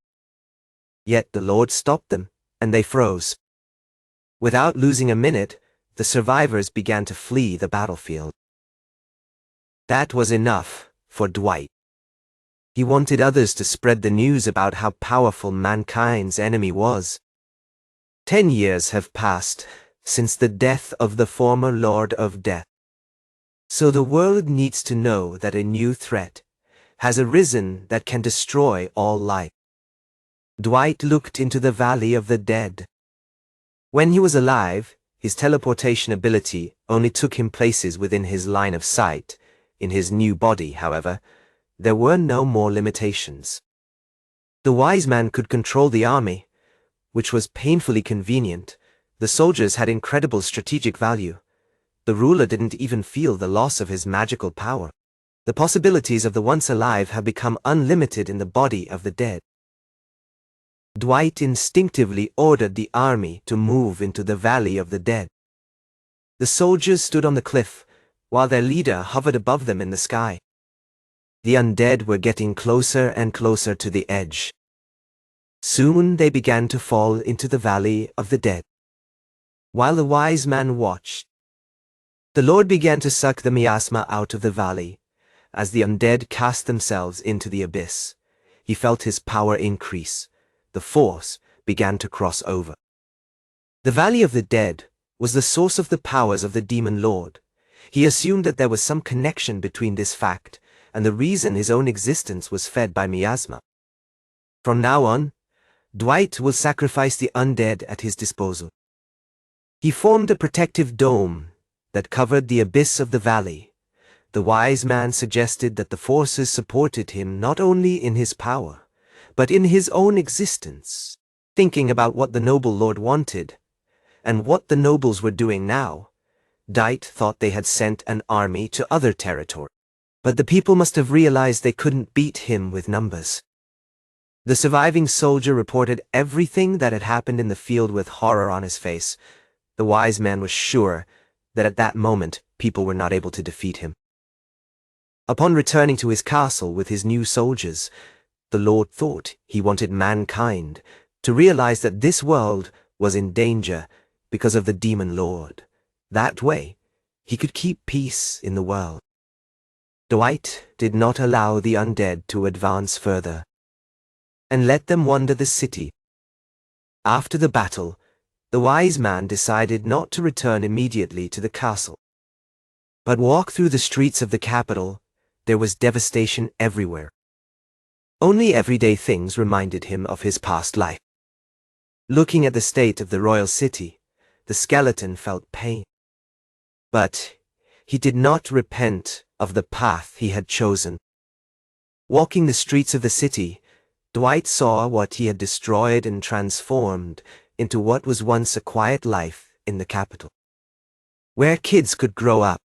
Yet the Lord stopped them, and they froze. Without losing a minute, the survivors began to flee the battlefield. That was enough for Dwight. He wanted others to spread the news about how powerful mankind's enemy was. 10 years have passed since the death of the former Lord of Death. So the world needs to know that a new threat has arisen that can destroy all life. Dwight looked into the Valley of the Dead. When he was alive, his teleportation ability only took him places within his line of sight. In his new body, however, there were no more limitations. The wise man could control the army, which was painfully convenient. The soldiers had incredible strategic value. The ruler didn't even feel the loss of his magical power. The possibilities of the once alive have become unlimited in the body of the dead. Dwight instinctively ordered the army to move into the Valley of the Dead. The soldiers stood on the cliff, while their leader hovered above them in the sky. The undead were getting closer and closer to the edge. Soon they began to fall into the Valley of the Dead. While the wise man watched, the Lord began to suck the miasma out of the valley. As the undead cast themselves into the abyss, he felt his power increase. The force began to cross over. The Valley of the Dead was the source of the powers of the demon lord. He assumed that there was some connection between this fact and the reason his own existence was fed by miasma. From now on, Dwight will sacrifice the undead at his disposal. He formed a protective dome that covered the abyss of the valley. The wise man suggested that the forces supported him not only in his power, but in his own existence. Thinking about what the noble lord wanted, and what the nobles were doing now, Dwight thought they had sent an army to other territory. But the people must have realized they couldn't beat him with numbers. The surviving soldier reported everything that had happened in the field with horror on his face. The wise man was sure that at that moment people were not able to defeat him. Upon returning to his castle with his new soldiers, the Lord thought he wanted mankind to realize that this world was in danger because of the demon lord. That way, he could keep peace in the world. Dwight did not allow the undead to advance further, and let them wander the city. After the battle, the wise man decided not to return immediately to the castle, but walk through the streets of the capital. There was devastation everywhere. Only everyday things reminded him of his past life. Looking at the state of the royal city, the skeleton felt pain. But he did not repent of the path he had chosen. Walking the streets of the city, Dwight saw what he had destroyed and transformed into what was once a quiet life in the capital, where kids could grow up.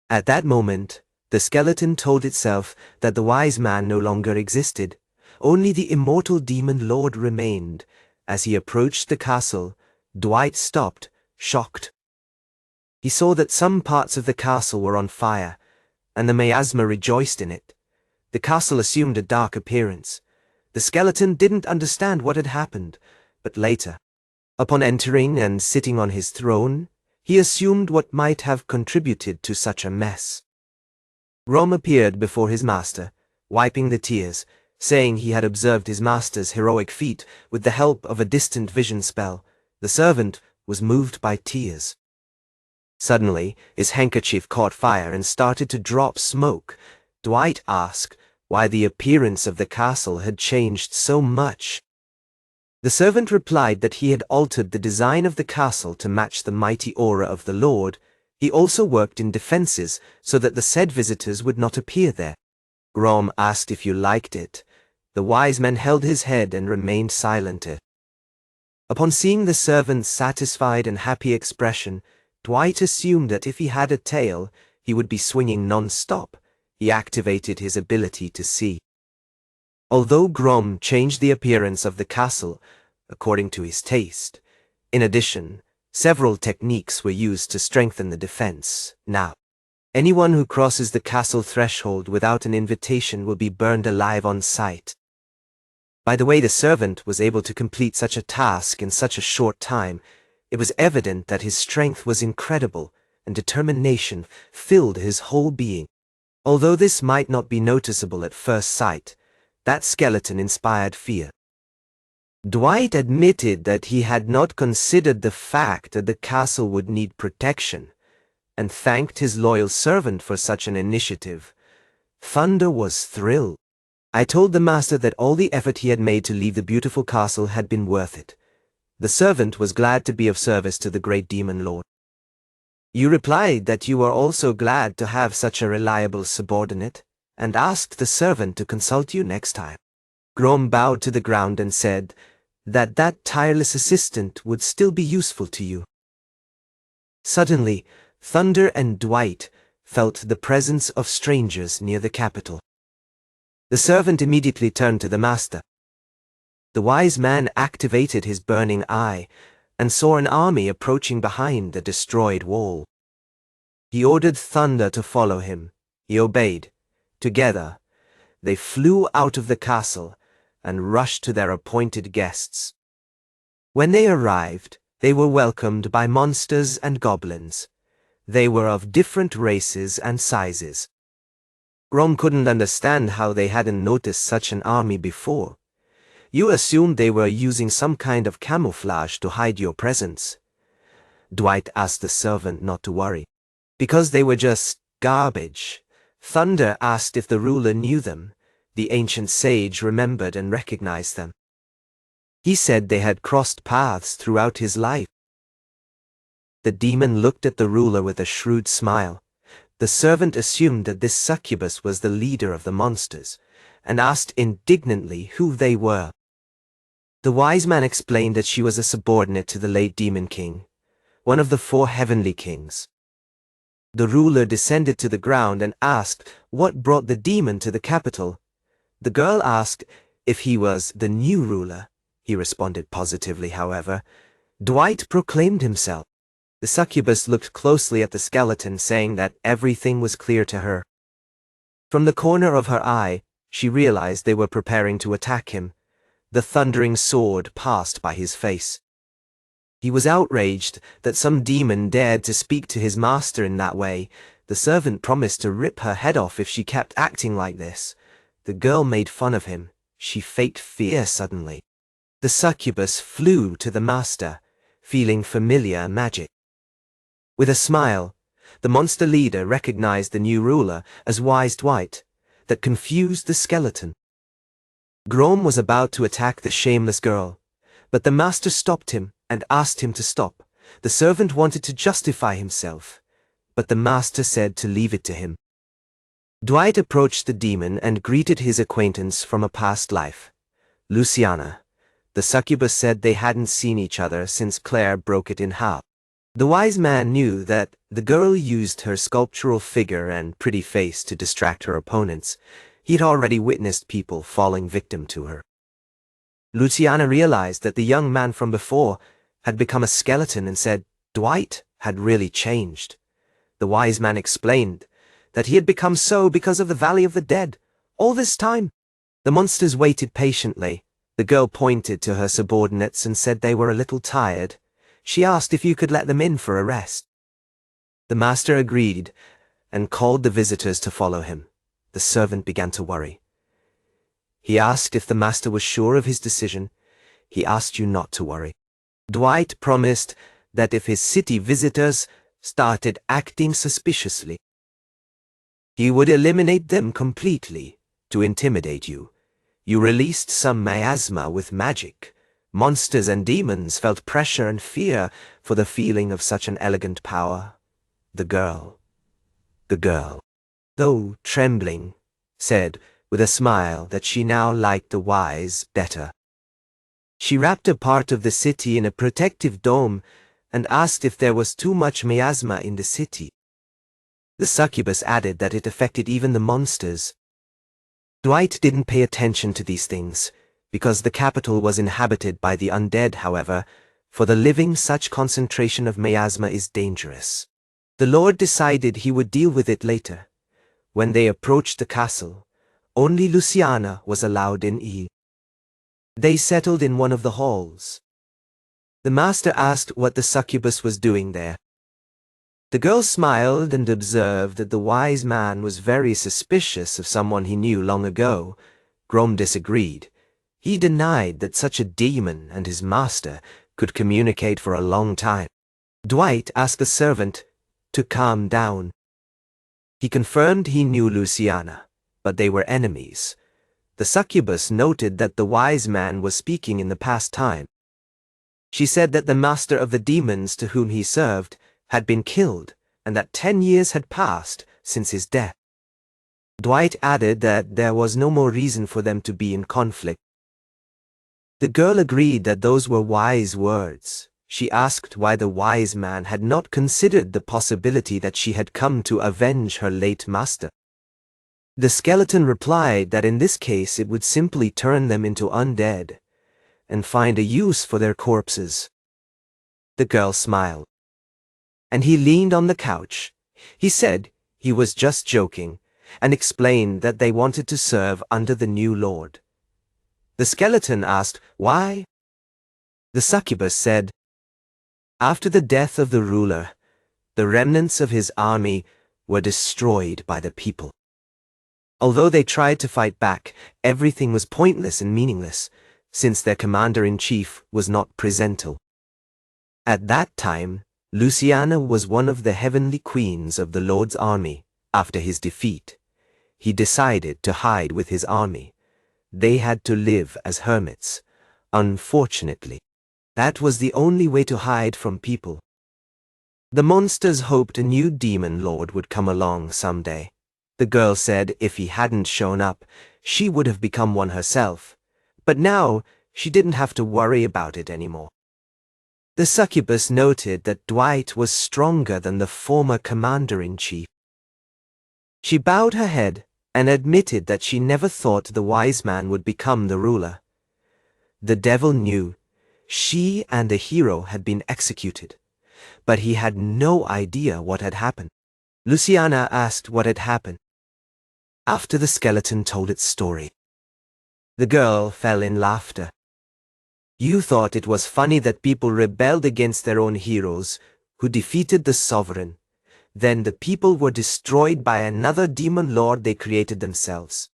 At that moment, the skeleton told itself that the wise man no longer existed. Only the immortal demon lord remained. As he approached the castle, Dwight stopped, shocked. He saw that some parts of the castle were on fire, and the miasma rejoiced in it. The castle assumed a dark appearance. The skeleton didn't understand what had happened, but later, upon entering and sitting on his throne, he assumed what might have contributed to such a mess. Grom appeared before his master, wiping the tears, saying he had observed his master's heroic feat with the help of a distant vision spell. The servant was moved by tears. Suddenly, his handkerchief caught fire and started to drop smoke. Dwight asked why the appearance of the castle had changed so much. The servant replied that he had altered the design of the castle to match the mighty aura of the Lord. He also worked in defenses so that the said visitors would not appear there. Grom asked if you liked it. The wise man held his head and remained silent. Upon seeing the servant's satisfied and happy expression, Dwight assumed that if he had a tail, he would be swinging non-stop. He activated his ability to see. Although Grom changed the appearance of the castle according to his taste, in addition, several techniques were used to strengthen the defense. Now, anyone who crosses the castle threshold without an invitation will be burned alive on sight. By the way the servant was able to complete such a task in such a short time, it was evident that his strength was incredible and determination filled his whole being. Although this might not be noticeable at first sight, that skeleton inspired fear. Dwight admitted that he had not considered the fact that the castle would need protection, and thanked his loyal servant for such an initiative. Thunder was thrilled. I told the master that all the effort he had made to leave the beautiful castle had been worth it. The servant was glad to be of service to the great demon lord. You replied that you were also glad to have such a reliable subordinate, and asked the servant to consult you next time. Grom bowed to the ground and said that that tireless assistant would still be useful to you. Suddenly, Thunder and Dwight felt the presence of strangers near the capital. The servant immediately turned to the master. The wise man activated his burning eye and saw an army approaching behind the destroyed wall. He ordered Thunder to follow him. He obeyed. Together, they flew out of the castle and rushed to their appointed guests. When they arrived, they were welcomed by monsters and goblins. They were of different races and sizes. Grom couldn't understand how they hadn't noticed such an army before. You assumed they were using some kind of camouflage to hide your presence. Dwight asked the servant not to worry, because they were just garbage. Thunder asked if the ruler knew them. The ancient sage remembered and recognized them. He said they had crossed paths throughout his life. The demon looked at the ruler with a shrewd smile. The servant assumed that this succubus was the leader of the monsters, and asked indignantly who they were. The wise man explained that she was a subordinate to the late demon king, one of the 4 heavenly kings. The ruler descended to the ground and asked what brought the demon to the capital. The girl asked if he was the new ruler. He responded positively, however. Dwight proclaimed himself. The succubus looked closely at the skeleton, saying that everything was clear to her. From the corner of her eye, she realized they were preparing to attack him. The thundering sword passed by his face. He was outraged that some demon dared to speak to his master in that way. The servant promised to rip her head off if she kept acting like this. The girl made fun of him. She faked fear suddenly. The succubus flew to the master, feeling familiar magic. With a smile, the monster leader recognized the new ruler as Wise Dwight. That confused the skeleton. Grom was about to attack the shameless girl, But the master stopped him and asked him to stop. The servant wanted to justify himself, but the master said to leave it to him. Dwight approached the demon and greeted his acquaintance from a past life, Luciana. The succubus said they hadn't seen each other since Claire broke it in half. The wise man knew that the girl used her sculptural figure and pretty face to distract her opponents. He'd already witnessed people falling victim to her. Luciana realized that the young man from before had become a skeleton and said Dwight had really changed. The wise man explained that he had become so because of the Valley of the Dead. All this time, the monsters waited patiently. The girl pointed to her subordinates and said they were a little tired. She asked if you could let them in for a rest. The master agreed and called the visitors to follow him. The servant began to worry. He asked if the master was sure of his decision. He asked you not to worry. Dwight promised that if his city visitors started acting suspiciously, he would eliminate them completely to intimidate you. You released some miasma with magic. Monsters and demons felt pressure and fear for the feeling of such an elegant power. The girl, though trembling, said with a smile that she now liked the wise better. She wrapped a part of the city in a protective dome and asked if there was too much miasma in the city. The succubus added that it affected even the monsters. Dwight didn't pay attention to these things, because the capital was inhabited by the undead. However, for the living, such concentration of miasma is dangerous. The Lord decided he would deal with it later. When they approached the castle, only Luciana was allowed in. They settled in one of the halls. The master asked what the succubus was doing there. The girl smiled and observed that the wise man was very suspicious of someone he knew long ago. Grom disagreed. He denied that such a demon and his master could communicate for a long time. Dwight asked the servant to calm down. He confirmed he knew Luciana, but they were enemies. The succubus noted that the wise man was speaking in the past time. She said that the master of the demons to whom he served had been killed, and that 10 years had passed since his death. Dwight added that there was no more reason for them to be in conflict. The girl agreed that those were wise words. She asked why the wise man had not considered the possibility that she had come to avenge her late master. The skeleton replied that in this case it would simply turn them into undead and find a use for their corpses. The girl smiled, and he leaned on the couch. He said he was just joking and explained that they wanted to serve under the new lord. The skeleton asked why. The succubus said, after the death of the ruler, the remnants of his army were destroyed by the people. Although they tried to fight back, everything was pointless and meaningless, since their commander-in-chief was not presentable. At that time, Luciana was one of the heavenly queens of the Lord's army. After his defeat, he decided to hide with his army. They had to live as hermits. Unfortunately, that was the only way to hide from people. The monsters hoped a new demon lord would come along someday. The girl said if he hadn't shown up, she would have become one herself. But now, she didn't have to worry about it anymore. The succubus noted that Dwight was stronger than the former commander-in-chief. She bowed her head and admitted that she never thought the wise man would become the ruler. The devil knew she and the hero had been executed, but he had no idea what had happened. Luciana asked what had happened. After the skeleton told its story, the girl fell in laughter. You thought it was funny that people rebelled against their own heroes who defeated the sovereign. Then the people were destroyed by another demon lord they created themselves.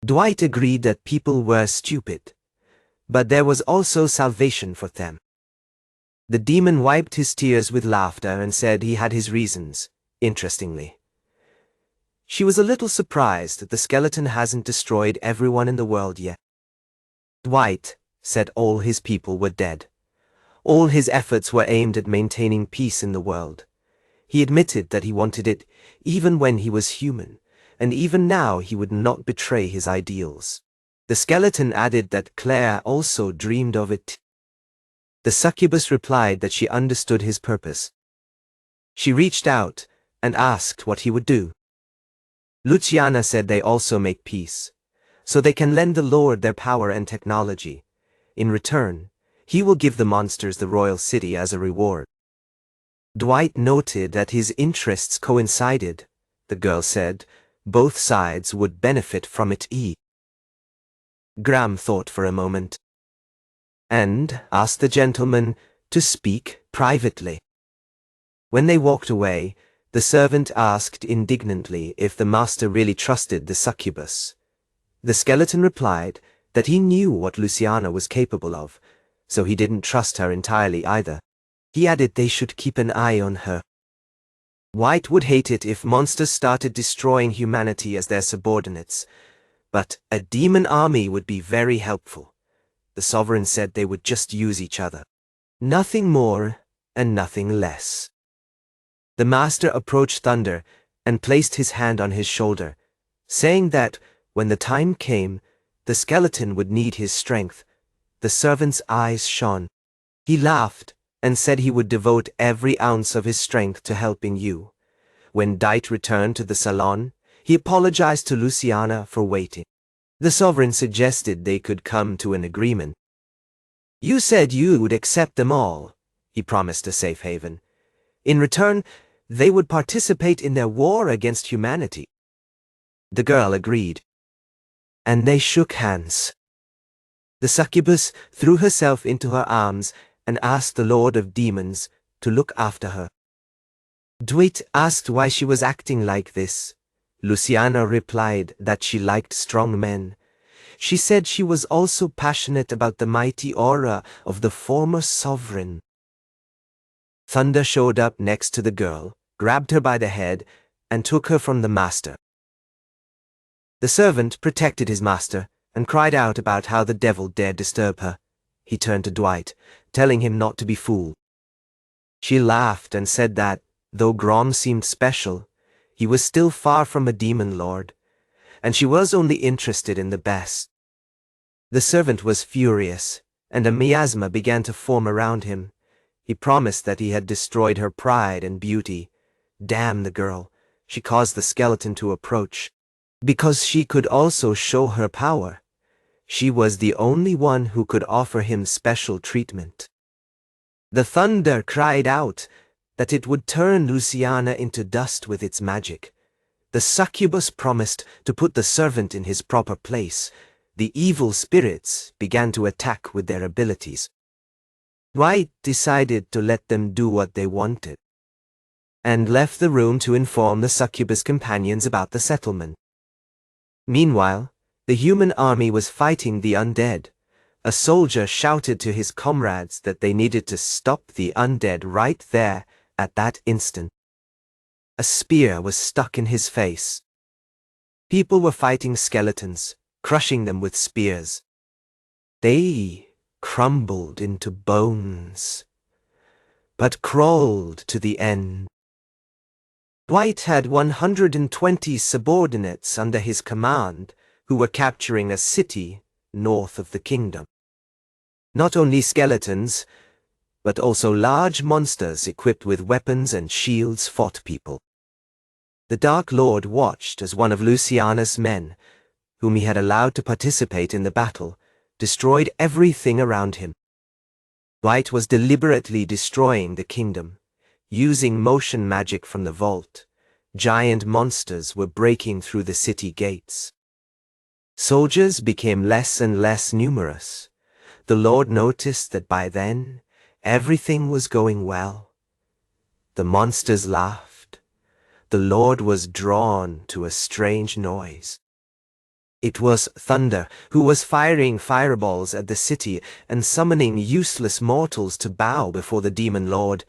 Dwight agreed that people were stupid, but there was also salvation for them. The demon wiped his tears with laughter and said he had his reasons. Interestingly, she was a little surprised that the skeleton hasn't destroyed everyone in the world yet. Dwight said all his people were dead. All his efforts were aimed at maintaining peace in the world. He admitted that he wanted it even when he was human, and even now he would not betray his ideals. The skeleton added that Claire also dreamed of it. The succubus replied that she understood his purpose. She reached out and asked what he would do. Luciana said they also make peace, so they can lend the Lord their power and technology. In return, he will give the monsters the royal city as a reward. Dwight noted that his interests coincided. The girl said both sides would benefit from it. Graham thought for a moment and asked the gentleman to speak privately. When they walked away, the servant asked indignantly if the master really trusted the succubus. The skeleton replied that he knew what Luciana was capable of, so he didn't trust her entirely either. He added they should keep an eye on her. White would hate it if monsters started destroying humanity as their subordinates, but a demon army would be very helpful. The sovereign said they would just use each other. Nothing more and nothing less. The master approached Thunder and placed his hand on his shoulder, saying that when the time came, the skeleton would need his strength. The servant's eyes shone. He laughed and said he would devote every ounce of his strength to helping you. When Dwight returned to the salon, he apologized to Luciana for waiting. The sovereign suggested they could come to an agreement. You said you would accept them all, he promised a safe haven. In return, they would participate in their war against humanity. The girl agreed, and they shook hands. The succubus threw herself into her arms and asked the Lord of Demons to look after her. Dwight asked why she was acting like this. Luciana replied that she liked strong men. She said she was also passionate about the mighty aura of the former sovereign. Thunder showed up next to the girl, grabbed her by the head, and took her from the master. The servant protected his master and cried out about how the devil dared disturb her. He turned to Dwight, telling him not to be fooled. She laughed and said that, though Grom seemed special, he was still far from a demon lord, and she was only interested in the best. The servant was furious, and a miasma began to form around him. He promised that he had destroyed her pride and beauty. Damn the girl, she caused the skeleton to approach. Because she could also show her power, she was the only one who could offer him special treatment. The thunder cried out that it would turn Luciana into dust with its magic. The succubus promised to put the servant in his proper place. The evil spirits began to attack with their abilities. Dwight decided to let them do what they wanted, and left the room to inform the succubus companions about the settlement. Meanwhile, the human army was fighting the undead. A soldier shouted to his comrades that they needed to stop the undead right there at that instant. A spear was stuck in his face. People were fighting skeletons, crushing them with spears. They crumbled into bones, but crawled to the end. Dwight had 120 subordinates under his command who were capturing a city north of the kingdom. Not only skeletons, but also large monsters equipped with weapons and shields fought people. The Dark Lord watched as one of Luciana's men, whom he had allowed to participate in the battle, destroyed everything around him. Dwight was deliberately destroying the kingdom. Using motion magic from the vault, giant monsters were breaking through the city gates. Soldiers became less and less numerous. The Lord noticed that by then, everything was going well. The monsters laughed. The Lord was drawn to a strange noise. It was Thunder, who was firing fireballs at the city and summoning useless mortals to bow before the Demon Lord.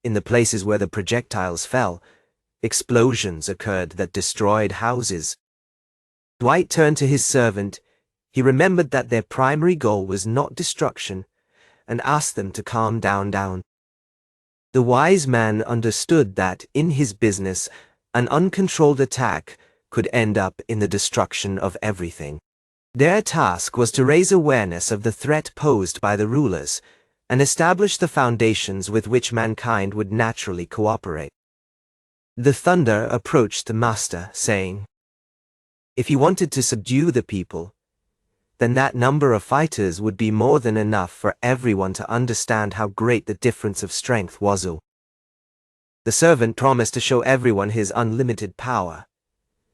In the places where the projectiles fell, explosions occurred that destroyed houses. Dwight turned to his servant. He remembered that their primary goal was not destruction and asked them to calm down. The wise man understood that, in his business, an uncontrolled attack could end up in the destruction of everything. Their task was to raise awareness of the threat posed by the rulers and establish the foundations with which mankind would naturally cooperate. The thunder approached the master, saying, "If he wanted to subdue the people, then that number of fighters would be more than enough for everyone to understand how great the difference of strength was." The servant promised to show everyone his unlimited power.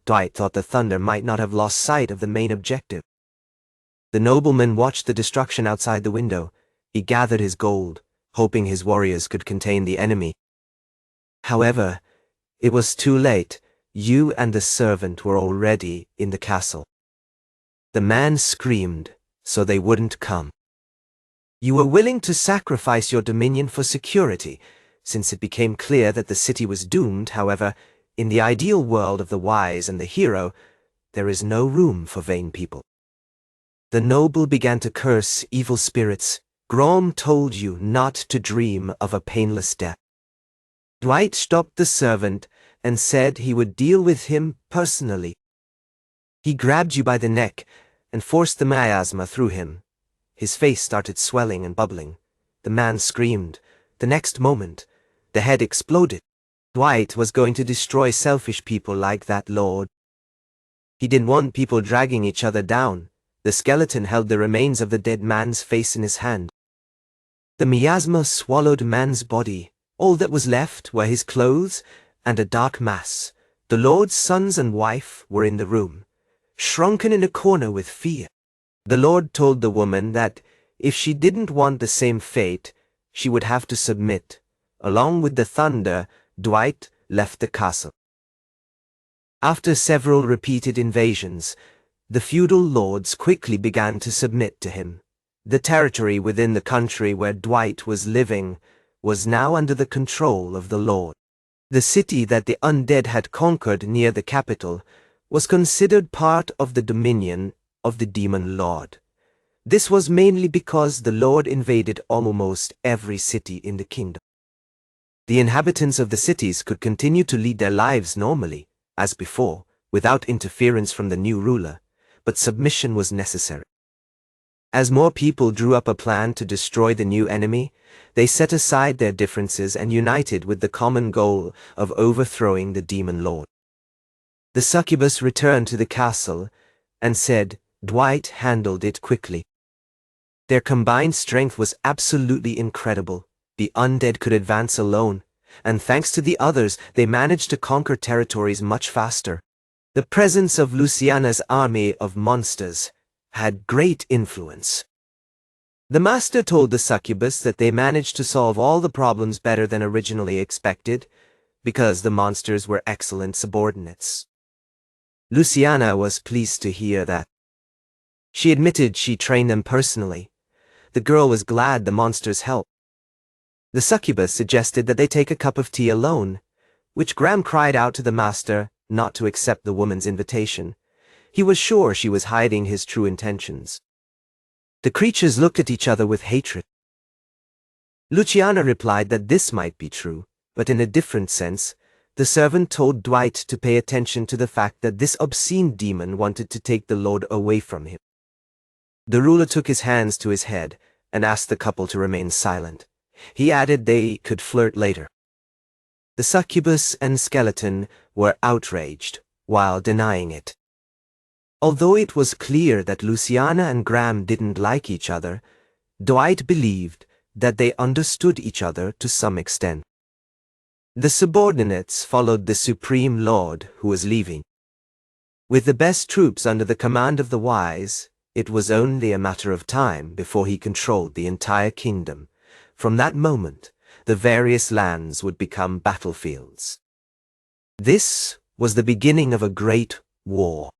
Dwight thought the thunder might not have lost sight of the main objective. The nobleman watched the destruction outside the window. He gathered his gold, hoping his warriors could contain the enemy. However, it was too late. You and the servant were already in the castle. The man screamed, so they wouldn't come. You were willing to sacrifice your dominion for security, since it became clear that the city was doomed. However, in the ideal world of the wise and the hero, there is no room for vain people. The noble began to curse evil spirits. Grom told you not to dream of a painless death. Dwight stopped the servant and said he would deal with him personally. He grabbed you by the neck and forced the miasma through him. His face started swelling and bubbling. The man screamed. The next moment, the head exploded. Dwight was going to destroy selfish people like that, Lord. He didn't want people dragging each other down. The skeleton held the remains of the dead man's face in his hand. The miasma swallowed man's body. All that was left were his clothes and a dark mass. The Lord's sons and wife were in the room, shrunken in a corner with fear. The Lord told the woman that if she didn't want the same fate, she would have to submit. Along with the thunder, Dwight left the castle. After several repeated invasions, the feudal lords quickly began to submit to him. The territory within the country where Dwight was living was now under the control of the Lord. The city that the undead had conquered near the capital was considered part of the dominion of the demon lord. This was mainly because the Lord invaded almost every city in the kingdom. The inhabitants of the cities could continue to lead their lives normally, as before, without interference from the new ruler, but submission was necessary. As more people drew up a plan to destroy the new enemy, they set aside their differences and united with the common goal of overthrowing the demon lord. The succubus returned to the castle and said Dwight handled it quickly. Their combined strength was absolutely incredible. The undead could advance alone, and thanks to the others, they managed to conquer territories much faster. The presence of Luciana's army of monsters had great influence. The master told the succubus that they managed to solve all the problems better than originally expected, because the monsters were excellent subordinates. Luciana was pleased to hear that. She admitted she trained them personally. The girl was glad the monsters helped. The succubus suggested that they take a cup of tea alone, which Graham cried out to the master not to accept the woman's invitation. He was sure she was hiding his true intentions. The creatures looked at each other with hatred. Luciana replied that this might be true, but in a different sense. The servant told Dwight to pay attention to the fact that this obscene demon wanted to take the Lord away from him. The ruler took his hands to his head and asked the couple to remain silent. He added they could flirt later. The succubus and skeleton were outraged while denying it. Although it was clear that Luciana and Graham didn't like each other, Dwight believed that they understood each other to some extent. The subordinates followed the Supreme Lord who was leaving. With the best troops under the command of the wise, it was only a matter of time before he controlled the entire kingdom. From that moment, the various lands would become battlefields. This was the beginning of a great war.